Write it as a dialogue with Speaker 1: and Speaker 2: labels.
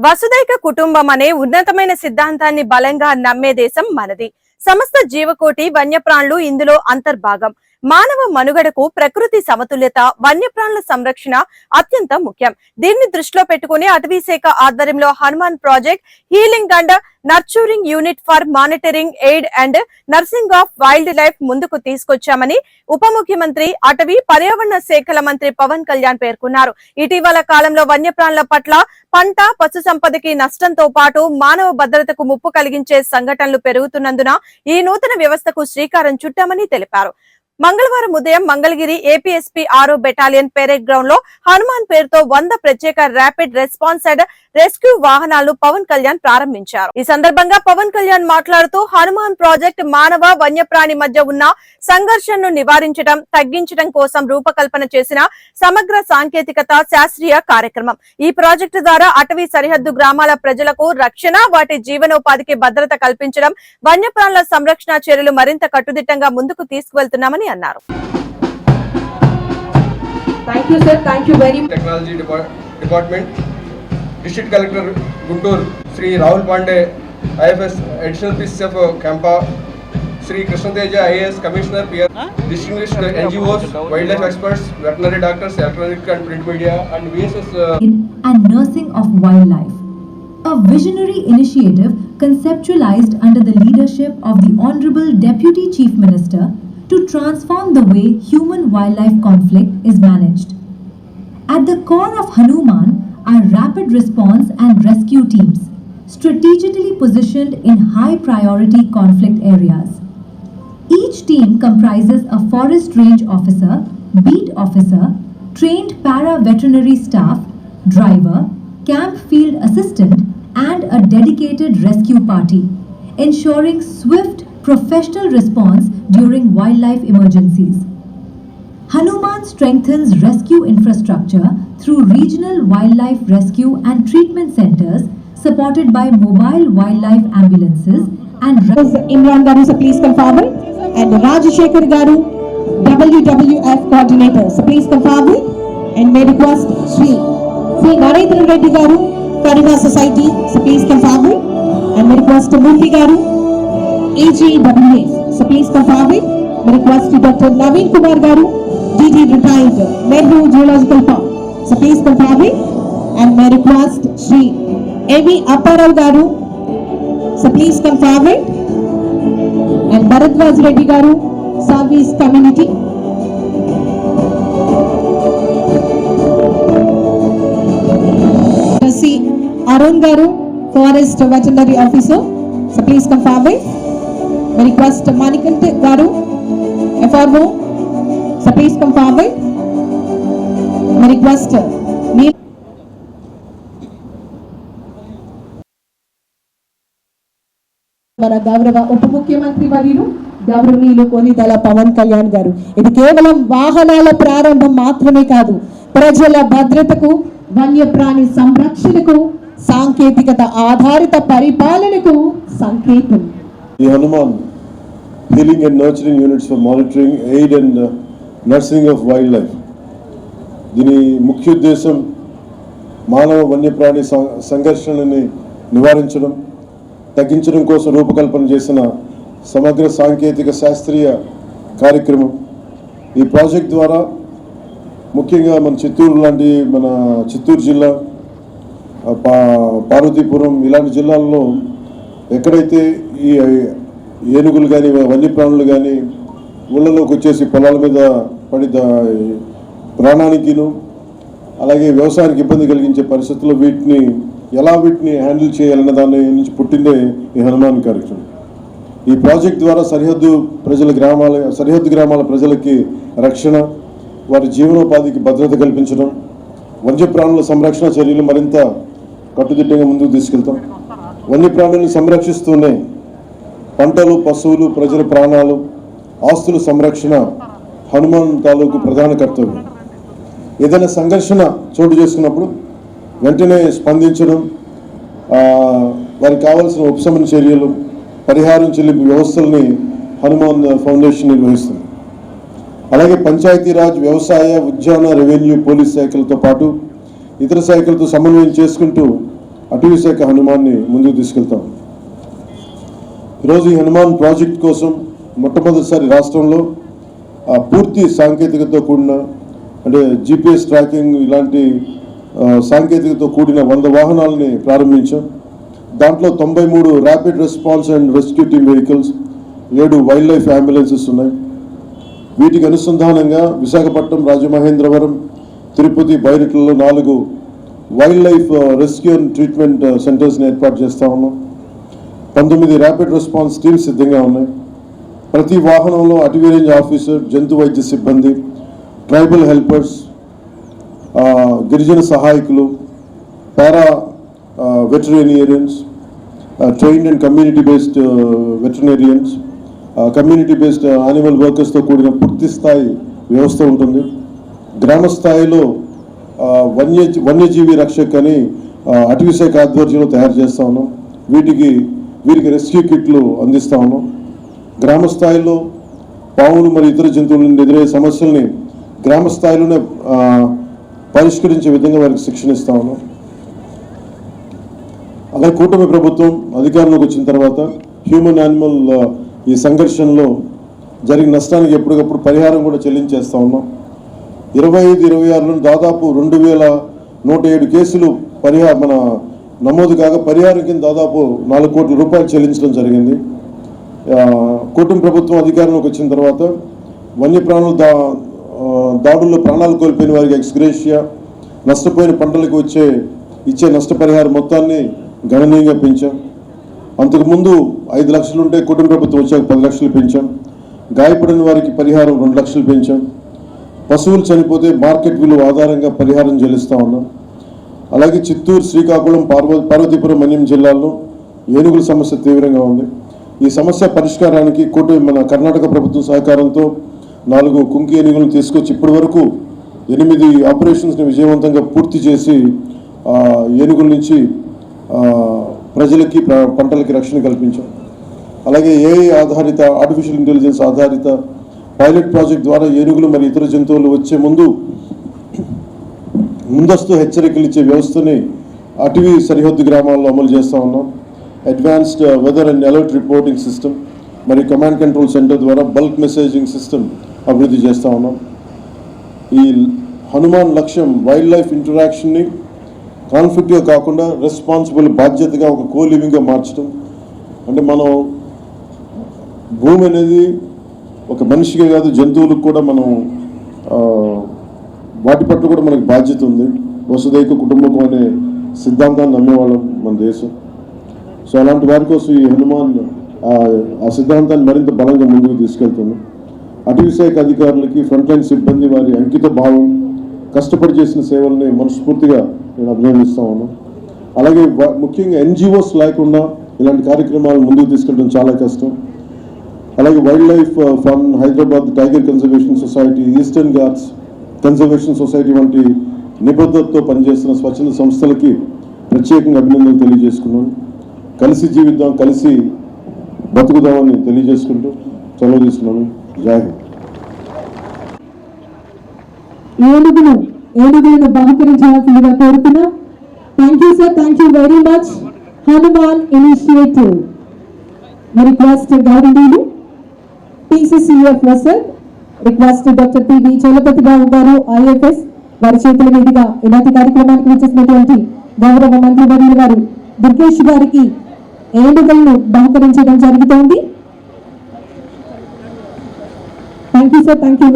Speaker 1: వసుదైక కుటుంబం అనే ఉన్నతమైన సిద్ధాంతాన్ని బలంగా నమ్మే దేశం మనది. సమస్త జీవకోటి వన్యప్రాణులు ఇందులో అంతర్భాగం. మానవ మనుగడకు ప్రకృతి సమతుల్యత, వన్యప్రాణుల సంరక్షణ అత్యంత ముఖ్యం. దీన్ని దృష్టిలో పెట్టుకుని అటవీ శాఖ ఆధ్వర్యంలో Hanuman project, healing and nurturing unit for monitoring, aid and nursing of wildlife ముందుకు తీసుకొచ్చామని ఉప ముఖ్యమంత్రి, అటవీ పర్యావరణ శాఖల మంత్రి పవన్ కళ్యాణ్ పేర్కొన్నారు. ఇటీవల కాలంలో వన్యప్రాణుల పట్ల పంట, పశు సంపదకి నష్టంతో పాటు మానవ భద్రతకు ముప్పు కలిగించే సంఘటనలు పెరుగుతున్నందున ఈ నూతన వ్యవస్థకు శ్రీకారం చుట్టామని తెలిపారు. మంగళవారం ఉదయం Mangalagiri APSP 6 battalion parade ground లో హనుమాన్ పేరుతో 100 ప్రత్యేక ర్యాపిడ్ రెస్పాన్స్ అండ్ రెస్క్యూ వాహనాలను పవన్ కళ్యాణ్ ప్రారంభించారు. ఈ సందర్భంగా పవన్ కళ్యాణ్ మాట్లాడుతూ, హనుమాన్ ప్రాజెక్ట్ మానవ వన్యప్రాణి మధ్య ఉన్న సంఘర్షణను నివారించడం, తగ్గించడం కోసం రూపకల్పన చేసిన సమగ్ర సాంకేతికత శాస్త్రీయ కార్యక్రమం. ఈ ప్రాజెక్టు ద్వారా అటవీ సరిహద్దు గ్రామాల ప్రజలకు రక్షణ, వాటి జీవనోపాధికి భద్రత కల్పించడం, వన్యప్రాణుల సంరక్షణ చర్యలు మరింత కట్టుదిట్టంగా ముందుకు తీసుకువెళ్తున్నామని అన్నారు.
Speaker 2: Thank you, sir. Thank you very much.
Speaker 3: Technology Department, District Collector Guntur, Sri Rahul Pandey, IFS Additional Pieces of Campa, Sri Krishnateja IAS Commissioner, PR, distinguished NGOs, wildlife experts, veterinary doctors, electronic and print media, and VSS
Speaker 4: and nursing of wildlife. A visionary initiative conceptualized under the leadership of the Honorable Deputy Chief Minister to transform the way human-wildlife conflict is managed. At the core of Hanuman are rapid response and rescue teams, strategically positioned in high-priority conflict areas. Each team comprises a forest range officer, beat officer, trained para-veterinary staff, driver, camp field assistant, and a dedicated rescue party, ensuring swift professional response during wildlife emergencies. Hanuman strengthens rescue infrastructure through regional wildlife rescue and treatment centers supported by mobile wildlife ambulances and
Speaker 2: Imran Garu, so please come forward. And Rajashekar Garu, WWF coordinator, so please come forward. And may request Sri Narendra Reddy Garu, Karuna Society, so please come forward. And may request Murthy Garu, AGWS, so please come forward. May request Dr. Naveen Kumar Garu, DG retired, Nehru Zoological Park, so please come forward. And may request Sri A.V. Apparao Garu, so please come forward. And Bharadwaj Reddy Garu, Service Community. Sri Arun Garu, Forest Veterinary Officer, so please come forward. May request Manikanta Garu, FRO, so please come forward. May request మన గౌరవ ఉప ముఖ్యమంత్రి వర్యులు గౌరవనీయులు కొనిదెల పవన్ కళ్యాణ్ గారు. ఇది కేవలం వాహనాల ప్రారంభం మాత్రమే కాదు, ప్రజల భద్రతకు, వన్యప్రాణి సంరక్షణకు, సాంకేతికత ఆధారిత పరిపాలనకు సంకేతం.
Speaker 5: The Hanuman Healing and Nurturing Units for Monitoring, Aid and Nursing of Wildlife. దీని ముఖ్య ఉద్దేశం మానవ వన్యప్రాణి సంఘర్షణని నివారించడం, తగ్గించడం కోసం రూపకల్పన చేసిన సమగ్ర సాంకేతిక శాస్త్రీయ కార్యక్రమం. ఈ ప్రాజెక్ట్ ద్వారా ముఖ్యంగా మన చిత్తూరు జిల్లా, పార్వతీపురం ఇలాంటి జిల్లాల్లో ఎక్కడైతే ఈ ఏనుగులు కానీ వన్యప్రాణులు కానీ ఊళ్ళలోకి వచ్చేసి పొలాల మీద పడి ప్రాణానికిను అలాగే వ్యవసాయానికి ఇబ్బంది కలిగించే పరిస్థితుల్లో వీటిని హ్యాండిల్ చేయాలన్న దాని నుంచి పుట్టిందే ఈ హనుమాన్ కార్యక్రమం. ఈ ప్రాజెక్ట్ ద్వారా సరిహద్దు గ్రామాల ప్రజలకి రక్షణ, వారి జీవనోపాధికి భద్రత కల్పించడం, వన్యప్రాణుల సంరక్షణ చర్యలు మరింత కట్టుదిట్టంగా ముందుకు తీసుకెళ్తాం. వన్యప్రాణులను సంరక్షిస్తూనే పంటలు, పశువులు, ప్రజల ప్రాణాలు, ఆస్తుల సంరక్షణ హనుమాన్ తాలూకు ప్రధాన కర్తవ్యం. ఏదైనా సంఘర్షణ చోటు చేసుకున్నప్పుడు వెంటనే స్పందించడం, వారికి కావాల్సిన ఉపశమన చర్యలు, పరిహారం చెల్లింపు వ్యవస్థల్ని హనుమాన్ ఫౌండేషన్ నిర్వహిస్తుంది. అలాగే పంచాయతీరాజ్, వ్యవసాయ, ఉద్యాన, రెవెన్యూ, పోలీస్ శాఖలతో పాటు ఇతర శాఖలతో సమన్వయం చేసుకుంటూ అటవీ శాఖ హనుమాన్ని ముందుకు తీసుకెళ్తాం. ఈరోజు ఈ హనుమాన్ ప్రాజెక్ట్ కోసం మొట్టమొదటిసారి రాష్ట్రంలో పూర్తి సాంకేతికతతో కూడిన అంటే GPS ట్రాకింగ్ ఇలాంటి సాంకేతికతతో కూడిన 100 వాహనాలని ప్రారంభించాం. దాంట్లో 93 rapid response and rescue team vehicles, 7 wildlife ambulances ఉన్నాయి. వీటికి అనుసంధానంగా విశాఖపట్నం, రాజమహేంద్రవరం, తిరుపతి, బైరిట్లలో 4 wildlife rescue and treatment సెంటర్స్ని ఏర్పాటు చేస్తూ ఉన్నాం. 19 ర్యాపిడ్ రెస్పాన్స్ టీమ్స్ సిద్ధంగా ఉన్నాయి. ప్రతి వాహనంలో అటవీ రేంజ్ ఆఫీసర్, జంతు వైద్య సిబ్బంది, ట్రైబల్ హెల్పర్స్, గిరిజన సహాయకులు, para veterinarians, trained and community based veterinarians, community based animal వర్కర్స్తో కూడిన పూర్తి స్థాయి వ్యవస్థ ఉంటుంది. గ్రామ స్థాయిలో వన్యజీవి రక్షక్ అని అటవీ శాఖ ఆధ్వర్యంలో తయారు చేస్తూ ఉన్నాం. వీరికి రెస్క్యూ కిట్లు అందిస్తూ ఉన్నాం. గ్రామ స్థాయిలో పాములు మరియు ఇతర జంతువుల నుండి ఎదురయ్యే సమస్యల్ని గ్రామ స్థాయిలోనే పరిష్కరించే విధంగా వారికి శిక్షణ ఇస్తా ఉన్నాం. అలాగే కూటమి ప్రభుత్వం అధికారంలోకి వచ్చిన తర్వాత హ్యూమన్ యానిమల్ ఈ సంఘర్షణలో జరిగిన నష్టానికి ఎప్పటికప్పుడు పరిహారం కూడా చెల్లించేస్తూ ఉన్నాం. 25-26లో దాదాపు 2107 కేసులు నమోదు కాగా పరిహారం కింద దాదాపు 4 కోట్ల రూపాయలు చెల్లించడం జరిగింది. కూటమి ప్రభుత్వం అధికారంలోకి వచ్చిన తర్వాత వన్యప్రాణుల దాడుల్లో ప్రాణాలు కోల్పోయిన వారికి ఎక్స్గ్రేషియా, నష్టపోయిన పంటలకు ఇచ్చే నష్టపరిహారం మొత్తాన్ని గణనీయంగా పెంచాం. అంతకుముందు 5 లక్షలు ఉంటే కూటమి ప్రభుత్వం వచ్చాక 10 లక్షలు పెంచాం. గాయపడిన వారికి పరిహారం 2 లక్షలు పెంచాం. పశువులు చనిపోతే మార్కెట్ విలువ ఆధారంగా పరిహారం చెల్లిస్తూ ఉన్నాం. అలాగే చిత్తూరు, శ్రీకాకుళం, పార్వతీపురం, మన్యం జిల్లాల్లో ఏనుగుల సమస్య తీవ్రంగా ఉంది. ఈ సమస్య పరిష్కారానికి మన కర్ణాటక ప్రభుత్వం సహకారంతో 4 కుంకి ఏనుగులను తీసుకొచ్చి ఇప్పటి వరకు 8 ఆపరేషన్స్ని విజయవంతంగా పూర్తి చేసి ఏనుగుల నుంచి ప్రజలకి, పంటలకి రక్షణ కల్పించాం. అలాగే AI ఆధారిత, ఆర్టిఫిషియల్ ఇంటెలిజెన్స్ ఆధారిత పైలట్ ప్రాజెక్ట్ ద్వారా ఏనుగులు మరియు ఇతర జంతువులు వచ్చే ముందస్తు హెచ్చరికలు ఇచ్చే వ్యవస్థని అటవీ సరిహద్దు గ్రామాల్లో అమలు చేస్తూ ఉన్నాం. Advanced weather and alert reporting system మరియు కమాండ్ కంట్రోల్ సెంటర్ ద్వారా బల్క్ మెసేజింగ్ సిస్టమ్ అభివృద్ధి చేస్తూ ఉన్నాం. ఈ హనుమాన్ లక్ష్యం వైల్డ్ లైఫ్ ఇంటరాక్షన్ని కాన్ఫ్లిక్ట్గా కాకుండా రెస్పాన్సిబుల్, బాధ్యతగా ఒక కోలివింగ్గా మార్చడం. అంటే మనం భూమి అనేది ఒక మనిషికే కాదు, జంతువులకు కూడా మనం వాటి పట్ల కూడా మనకు బాధ్యత ఉంది. వసుదైక కుటుంబకం అనే సిద్ధాంతాన్ని నమ్మేవాళ్ళం మన దేశం. సో అలాంటి వారి కోసం ఈ హనుమాన్ ఆ సిద్ధాంతాన్ని మరింత బలంగా ముందుకు తీసుకెళ్తుంది. అటవీ శాఖ అధికారులకి, ఫ్రంట్లైన్ సిబ్బంది వారి అంకిత భావం, కష్టపడి చేసిన సేవల్ని మనస్ఫూర్తిగా నేను అభినందిస్తా ఉన్నాను. అలాగే ముఖ్యంగా NGOs లేకుండా ఇలాంటి కార్యక్రమాలు ముందుకు తీసుకెళ్ళడం చాలా కష్టం. అలాగే wild life fund, Hyderabad tiger conservation society, eastern Ghats conservation society వంటి నిబద్ధతతో పనిచేస్తున్న స్వచ్ఛంద సంస్థలకి ప్రత్యేకంగా అభినందనలు తెలియజేసుకున్నాను. కలిసి జీవిద్దాం, కలిసి బతుకుదామని తెలియజేసుకుంటూ సెలవు తీసుకున్నాను. జై హింద్.
Speaker 2: ఏనుగులను బహుకరించాల్సిందిగా కోరుతున్నాం. Thank you sir, thank you very much. Hanuman initiative request గౌరవనీయులు PCCF sir, request doctor PV Chalapathi Babu garu IFS వారి చేతుల మీదుగా ఇలాంటి కార్యక్రమానికి వచ్చేసినటువంటి గౌరవ మంత్రివర్యులు గారు దుర్గేష్ గారికి ఏనుగులను బహుకరించడం జరుగుతోంది. Thank you sir, thank you.